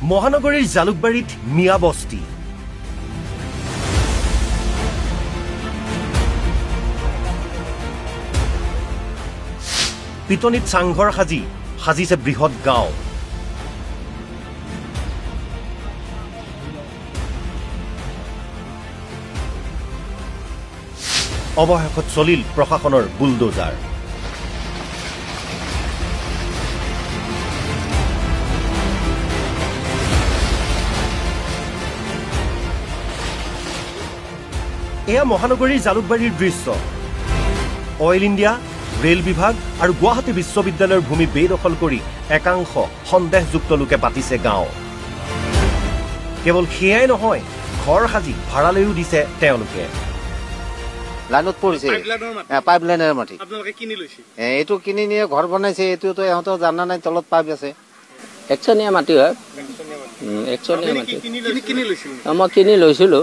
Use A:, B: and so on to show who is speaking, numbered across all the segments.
A: মহানগৰীৰ জালুকবাৰীত মিয়া বস্তি পিটনিত চাংঘৰ সাজিছে বৃহৎ গাঁও অৱশেষত চলিল প্ৰশাসনৰ বুলডোজাৰ এয়া মহানগৰীৰ জালুকবাৰীৰ দৃশ্য অইল ইণ্ডিয়া ৰেল বিভাগ আৰু গুৱাহাটী বিশ্ববিদ্যালয়ৰ ভূমি বেদখল কৰি একাংশ সন্দেহযুক্ত লোকে পাতিছে গাঁও কেৱল সেয়াই নহয় ঘৰ সাজি ভাড়ালৈও দিছে তেওঁলোকে
B: লাইনত পৰিছে পাইপলাইনৰ মাটি আপোনালোকে কিনি লৈছে এইটো কিনি নিয়ে ঘৰ বনাইছে এইটোতো ইহঁতৰ জানা নাই তলত পাইপ আছে
C: একচনীয়া মাটি হয় একচনীয়া মাটি মই কিনি লৈছিলো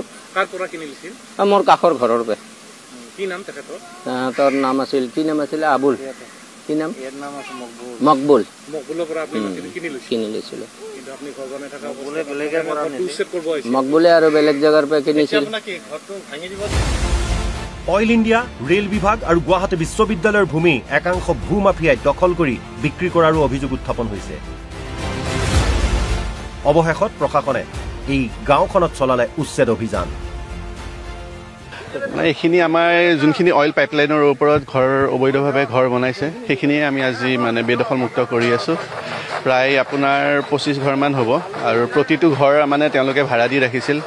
C: মোৰ কাষৰ ঘৰৰ পৰা তাৰ নাম আছিল কি নাম আছিল আবুল কি নাম মকবুল কিনি লৈছিলো মকবুলে আৰু বেলেগ জেগাৰ পৰা কিনিছিল
A: অইল ইণ্ডিয়া ৰেল বিভাগ আৰু গুৱাহাটী বিশ্ববিদ্যালয়ৰ ভূমি একাংশ ভূমাফিয়াই দখল কৰি বিক্ৰী কৰাৰো অভিযোগ উত্থাপন হৈছে অৱশেষত প্ৰশাসনে এই গাঁওখনত চলালে উচ্ছেদ অভিযান
D: এইখিনি আমাৰ যোনখিনি অইল পাইপলাইনৰ ওপৰত ঘৰ অবৈধভাৱে ঘৰ বনাইছে সেইখিনি আমি আজি মানে বেদখল মুক্ত কৰি আছো প্ৰায় আপোনাৰ 25 ঘৰমান হ'ব আৰু প্ৰতিটো ঘৰ মানে তেওঁলোকে ভাড়া দি ৰাখিছিল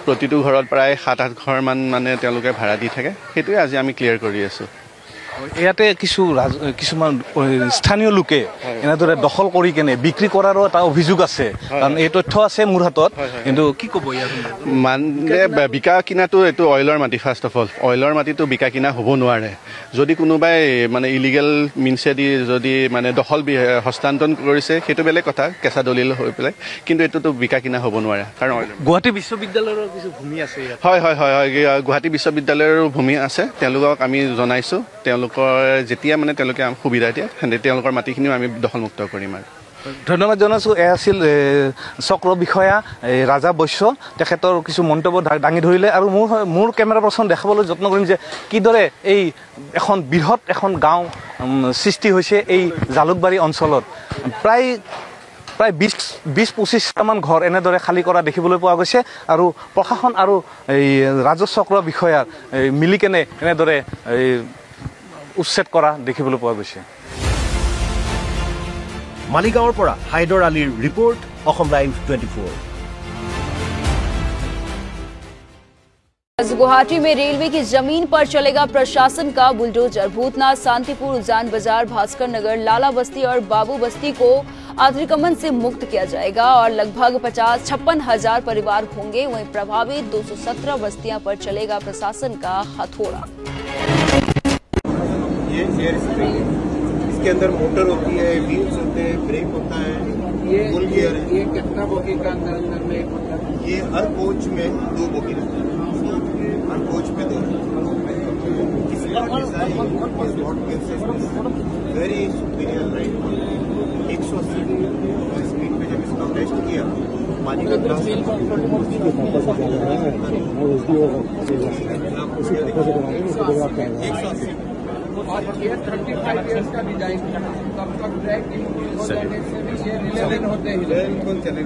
D: প্ৰতিটো ঘৰত প্ৰায় 7-8 ঘৰমান মানে তেওঁলোকে ভাড়া দি থাকে সেইটোৱে আজি আমি ক্লিয়াৰ কৰি আছো
E: ইয়াতে কিছুমান স্থানীয় লোকে এনেদৰে দখল কৰি কেনে বিক্ৰী কৰাৰো এটা অভিযোগ আছে কাৰণ এই তথ্য আছে মোৰ হাতত কিন্তু কি ক'ব
D: মানে বিকা কিনাটো এইটো অইলৰ মাটি ফাৰ্ষ্ট অফ অল অইলৰ মাটিটো বিকা কিনা হ'ব নোৱাৰে যদি কোনোবাই মানে ইলিগেল মিনছেদি যদি মানে দখল হস্তান্তৰণ কৰিছে সেইটো বেলেগ কথা কেঁচা দলিল হৈ পেলাই কিন্তু এইটোতো বিকা কিনা হ'ব নোৱাৰে কাৰণ
E: গুৱাহাটী বিশ্ববিদ্যালয়ৰ কিছু ভূমি আছে
D: হয় গুৱাহাটী বিশ্ববিদ্যালয়ৰ ভূমি আছে তেওঁলোকক আমি জনাইছো তেওঁলোকৰ যেতিয়া মানে তেওঁলোকে সুবিধা দিয়ে তেওঁলোকৰ মাটিখিনিও আমি দখলমুক্ত কৰিম আৰু
E: ধন্যবাদ জনাইছোঁ এয়া আছিল চক্ৰ বিষয়া ৰাজা বৈশ্য তেখেতৰ কিছু মন্তব্য দাঙি ধৰিলে আৰু মোৰ কেমেৰা পাৰ্চন দেখাবলৈ যত্ন কৰিম যে কিদৰে এই এখন বৃহৎ এখন গাঁও সৃষ্টি হৈছে এই জালুকবাৰী অঞ্চলত প্ৰায় 20-25টামান ঘৰ এনেদৰে খালী কৰা দেখিবলৈ পোৱা গৈছে আৰু প্ৰশাসন আৰু এই ৰাজহ চক্ৰ বিষয়াৰ মিলি কেনে এনেদৰে উচ্ছেদ কৰা দেখিবলৈ পোৱা গৈছে
A: মালিগাঁৱৰ পৰা হাইদৰ আলীৰ ৰিপৰ্ট অসম লাইভ 24
F: गुवाहाटी में रेलवे की जमीन पर चलेगा प्रशासन का बुलडोजर भूतनाथ शांतिपुर उजान बाजार भास्कर नगर लाला बस्ती और बाबू बस्ती को अतिक्रमण से मुक्त किया जाएगा और लगभग 56,000 परिवार होंगे वहीं प्रभावित 217 बस्तियां पर चलेगा प्रशासन का हथौड़ा
G: ये एयर स्प्रिंग है इसके अंदर मोटर होती है व्हील्स होते हैं ब्रेक होता है ये कितना बोगी का अंदर में ये हर कोच में 2 बोगी रहता है हर कोच में 2 इसका design is not consistent very superior right 180 speed पे जब इसका टेस्ट किया पानी का ग्लास 180 और ये 35 इयर्स का डिजाइन था तब तक ट्रैक होते हैं